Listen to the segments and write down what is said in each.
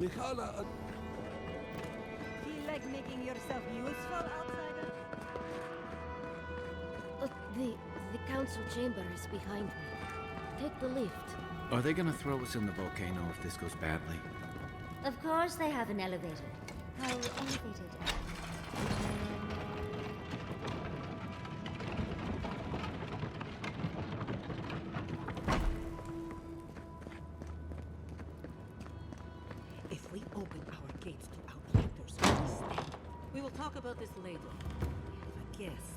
Mikhala, Feel like making yourself useful, outsider? The council chamber is behind me. Take the lift. Are they gonna throw us in the volcano if this goes badly? Of course they have an elevator. How elevated? If we open our gates to outlanders, we stand. We will talk about this later. We have a guest.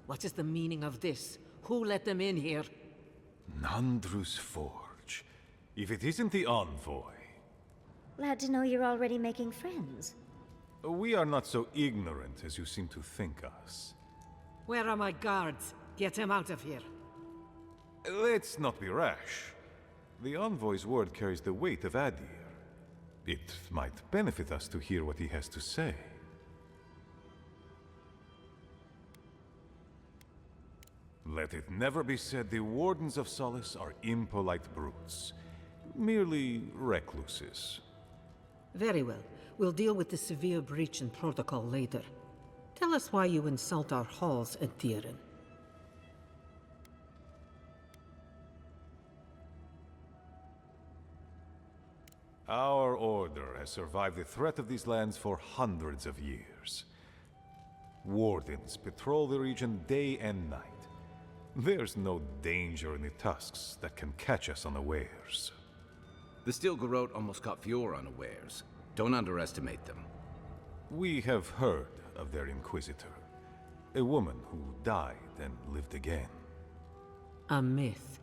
What is the meaning of this? Who let them in here? Nandru's Forge. If it isn't the envoy. Glad to know you're already making friends. We are not so ignorant as you seem to think us. Where are my guards? Get them out of here. Let's not be rash. The envoy's word carries the weight of Adir. It might benefit us to hear what he has to say. Let it never be said the Wardens of Solace are impolite brutes. Merely recluses. Very well. We'll deal with the severe breach in protocol later. Tell us why you insult our halls at Diren. Our order has survived the threat of these lands for hundreds of years. Wardens patrol the region day and night. There's no danger in the tusks that can catch us unawares. The Steel Garrote almost caught Fior unawares. Don't underestimate them. We have heard of their Inquisitor. A woman who died and lived again. A myth.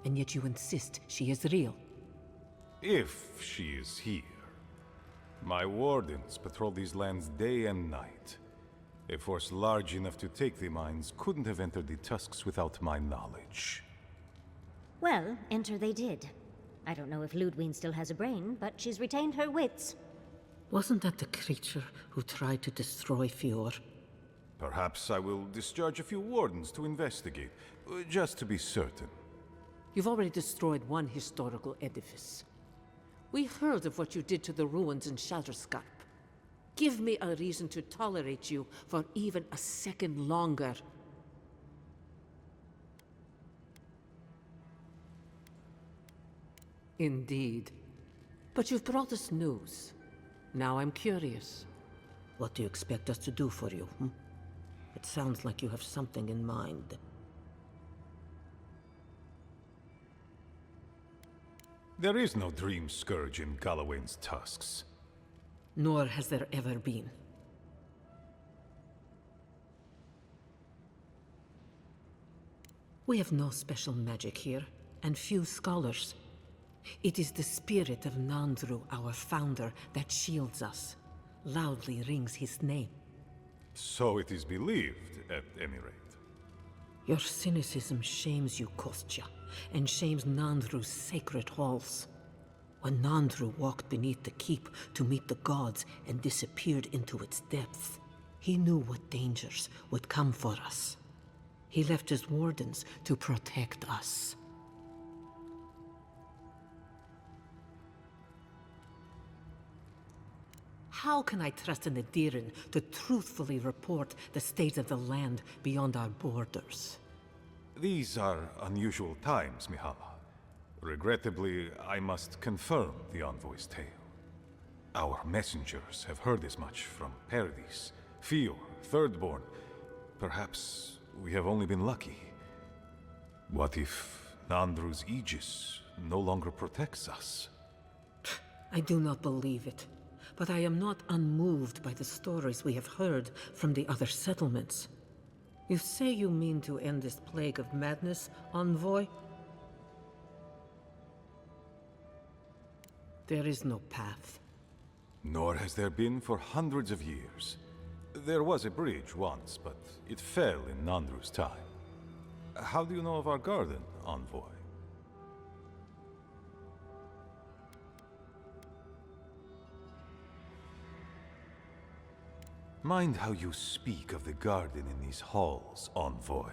And yet you insist she is real. If she is here. My wardens patrol these lands day and night. A force large enough to take the mines couldn't have entered the tusks without my knowledge. Well, enter they did. I don't know if Ludwine still has a brain, but she's retained her wits. Wasn't that the creature who tried to destroy Fior? Perhaps I will discharge a few wardens to investigate, just to be certain. You've already destroyed one historical edifice. We heard of what you did to the ruins in Shatterscarp. Give me a reason to tolerate you for even a second longer. Indeed. But you've brought us news. Now I'm curious. What do you expect us to do for you? It sounds like you have something in mind. There is no dream scourge in Galawain's tusks. Nor has there ever been. We have no special magic here, and few scholars. It is the spirit of Nandru, our founder, that shields us. Loudly rings his name. So it is believed, at any rate. Your cynicism shames you, Kostya, and shames Nandru's sacred halls. When Nandru walked beneath the keep to meet the gods and disappeared into its depths, he knew what dangers would come for us. He left his wardens to protect us. How can I trust an Adiran to truthfully report the state of the land beyond our borders? These are unusual times, Mihala. Regrettably, I must confirm the envoy's tale. Our messengers have heard as much from Paradis, Fior, Thirdborn. Perhaps we have only been lucky. What if Nandru's Aegis no longer protects us? I do not believe it, but I am not unmoved by the stories we have heard from the other settlements. You say you mean to end this plague of madness, envoy? There is no path. Nor has there been for hundreds of years. There was a bridge once, but it fell in Nandru's time. How do you know of our garden, envoy? Mind how you speak of the garden in these halls, envoy.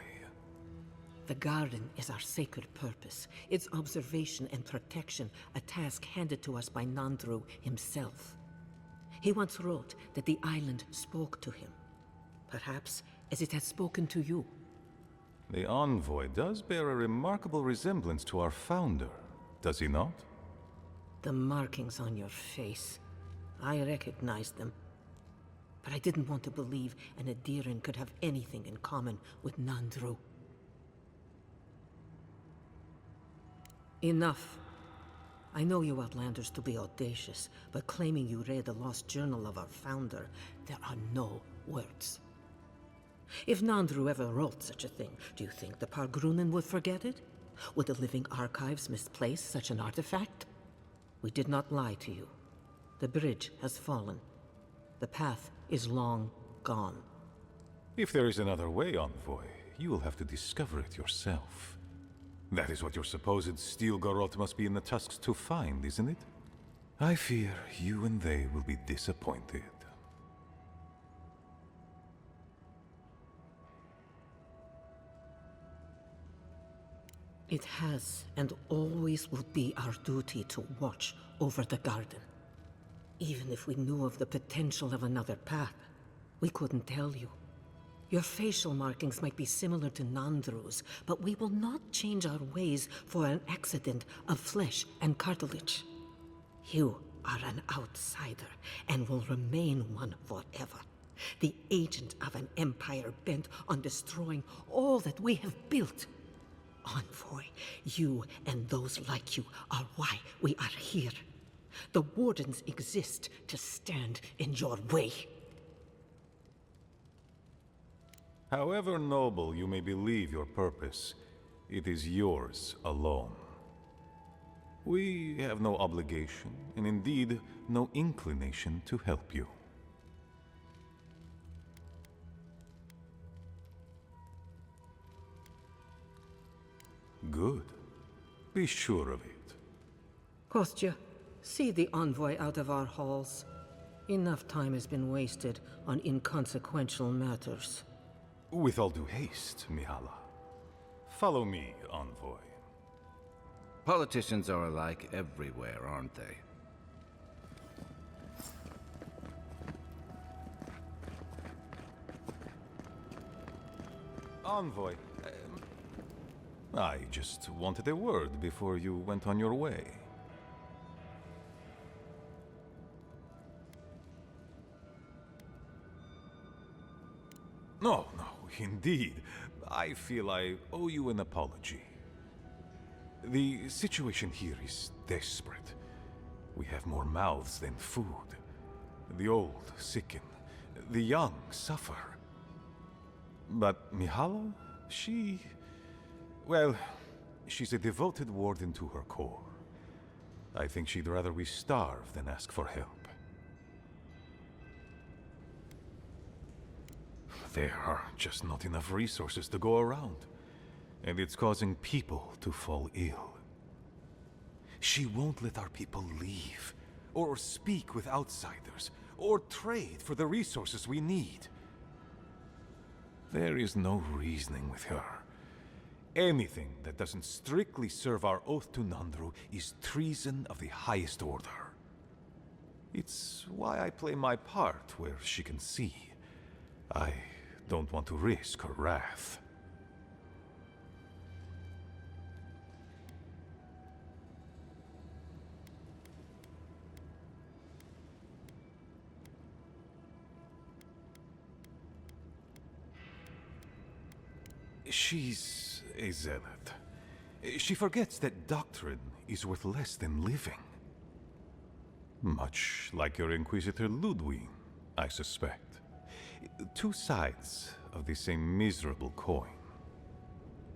The garden is our sacred purpose, its observation and protection, a task handed to us by Nandru himself. He once wrote that the island spoke to him, perhaps as it has spoken to you. The envoy does bear a remarkable resemblance to our founder, does he not? The markings on your face, I recognized them. But I didn't want to believe an Adiran could have anything in common with Nandru. Enough. I know you Outlanders to be audacious, but claiming you read the lost journal of our founder, there are no words. If Nandru ever wrote such a thing, do you think the Pargrunen would forget it? Would the living archives misplace such an artifact? We did not lie to you. The bridge has fallen. The path is long gone. If there is another way, envoy, you will have to discover it yourself. That is what your supposed steel garrote must be in the tusks to find, isn't it? I fear you and they will be disappointed. It has and always will be our duty to watch over the garden. Even if we knew of the potential of another path, we couldn't tell you. Your facial markings might be similar to Nandru's, but we will not change our ways for an accident of flesh and cartilage. You are an outsider and will remain one forever. The agent of an empire bent on destroying all that we have built. Envoy, you and those like you are why we are here. The Wardens exist to stand in your way. However noble you may believe your purpose, it is yours alone. We have no obligation, and indeed no inclination to help you. Good. Be sure of it. Kostya, see the envoy out of our halls. Enough time has been wasted on inconsequential matters. With all due haste, Mihala. Follow me, envoy. Politicians are alike everywhere, aren't they? Envoy, I just wanted a word before you went on your way. No, indeed. I feel I owe you an apology. The situation here is desperate. We have more mouths than food. The old sicken. The young suffer. But Mihala, well, she's a devoted warden to her core. I think she'd rather we starve than ask for help. There are just not enough resources to go around, and it's causing people to fall ill. She won't let our people leave, or speak with outsiders, or trade for the resources we need. There is no reasoning with her. Anything that doesn't strictly serve our oath to Nandru is treason of the highest order. It's why I play my part where she can see. I don't want to risk her wrath. She's a zealot. She forgets that doctrine is worth less than living. Much like your Inquisitor Ludwig, I suspect. Two sides of the same miserable coin.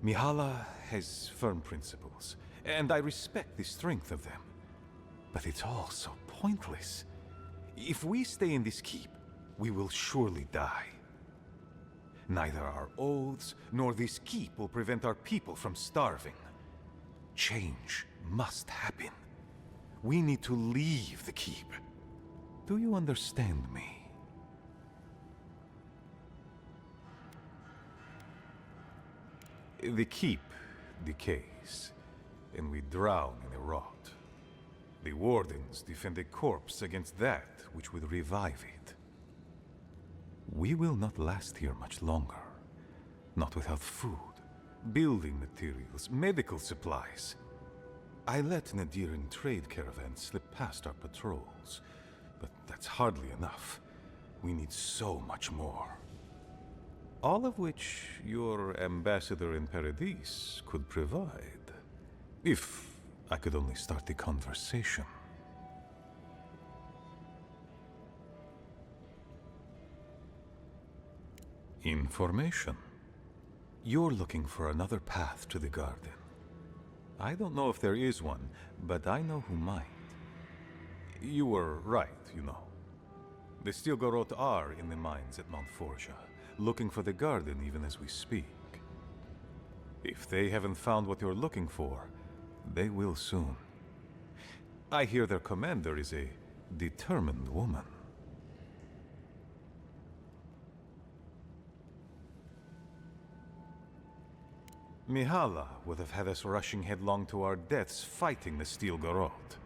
Mihala has firm principles, and I respect the strength of them. But it's all so pointless. If we stay in this keep, we will surely die. Neither our oaths nor this keep will prevent our people from starving. Change must happen. We need to leave the keep. Do you understand me? The keep decays, and we drown in a rot. The wardens defend a corpse against that which would revive it. We will not last here much longer. Not without food, building materials, medical supplies. I let Nadiran trade caravans slip past our patrols, but that's hardly enough. We need so much more. All of which your ambassador in Paradise could provide. If I could only start the conversation. Information. You're looking for another path to the garden. I don't know if there is one, but I know who might. You were right, you know. The Stilgarot are in the mines at Mount Forja, looking for the garden even as we speak. If they haven't found what you're looking for, they will soon. I hear their commander is a determined woman. Mihala would have had us rushing headlong to our deaths fighting the Stilgarot.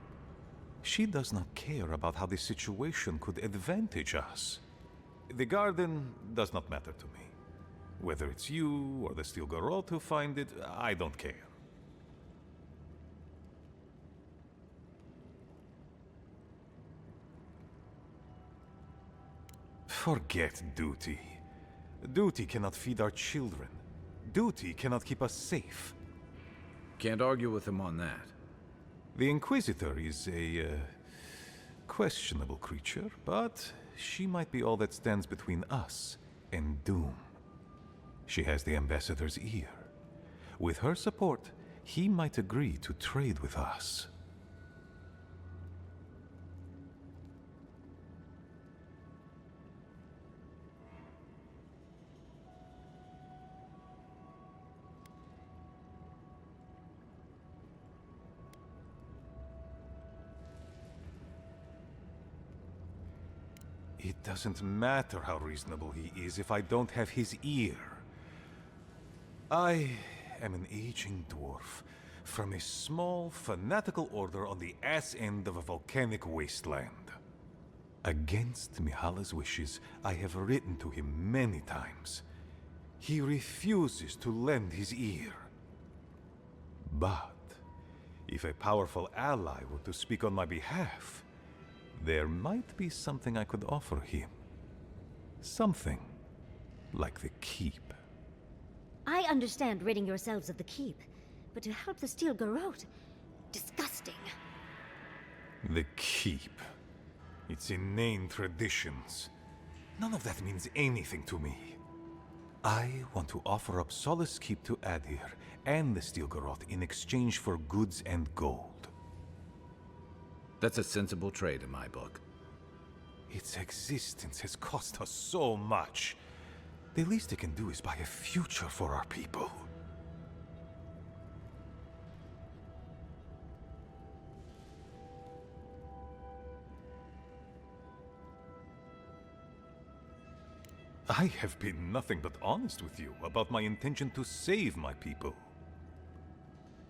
She does not care about how the situation could advantage us. The garden does not matter to me. Whether it's you or the Stilgarot who find it, I don't care. Forget duty. Duty cannot feed our children. Duty cannot keep us safe. Can't argue with him on that. The Inquisitor is a questionable creature, but she might be all that stands between us and doom. She has the Ambassador's ear. With her support, he might agree to trade with us. It doesn't matter how reasonable he is if I don't have his ear. I am an aging dwarf from a small, fanatical order on the ass end of a volcanic wasteland. Against Mihala's wishes, I have written to him many times. He refuses to lend his ear. But if a powerful ally were to speak on my behalf, there might be something I could offer him. Something like the keep. I understand ridding yourselves of the keep, but to help the Stilgarot? Disgusting. The keep. Its inane traditions. None of that means anything to me. I want to offer up Solace Keep to Adir and the Stilgarot in exchange for goods and gold. That's a sensible trade in my book. Its existence has cost us so much. The least it can do is buy a future for our people. I have been nothing but honest with you about my intention to save my people.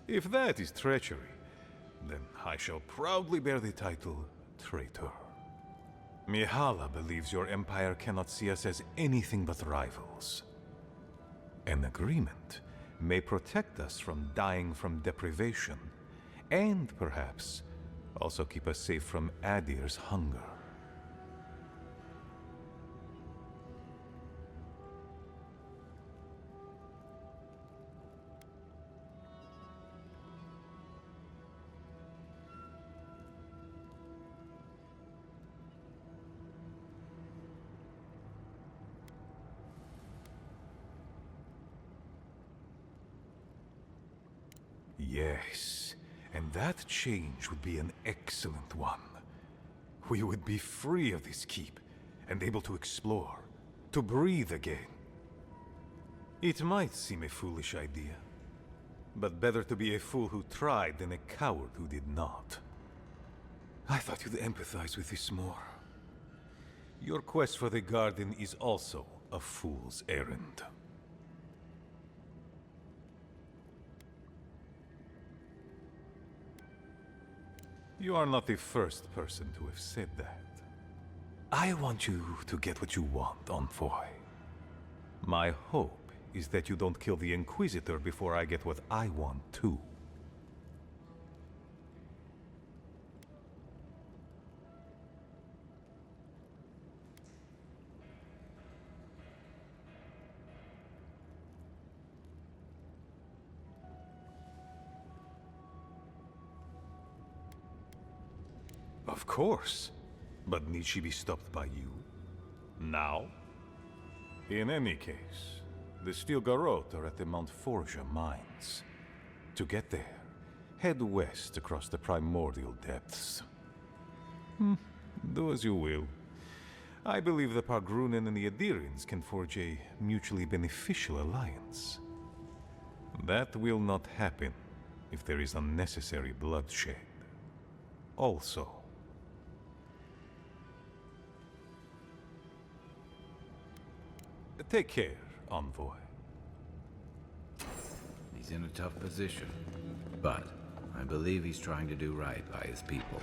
If that is treachery, then I shall proudly bear the title traitor. Mihala believes your empire cannot see us as anything but rivals. An agreement may protect us from dying from deprivation, and perhaps also keep us safe from Adir's hunger. Yes, and that change would be an excellent one. We would be free of this keep, and able to explore, to breathe again. It might seem a foolish idea, but better to be a fool who tried than a coward who did not. I thought you'd empathize with this more. Your quest for the garden is also a fool's errand. You are not the first person to have said that. I want you to get what you want, Envoy. My hope is that you don't kill the Inquisitor before I get what I want too. Of course. But need she be stopped by you? Now? In any case, the Steel Garrote are at the Mount Forja mines. To get there, head west across the primordial depths. Do as you will. I believe the Pargrunen and the Adirians can forge a mutually beneficial alliance. That will not happen if there is unnecessary bloodshed. Also, take care, Envoy. He's in a tough position, but I believe he's trying to do right by his people.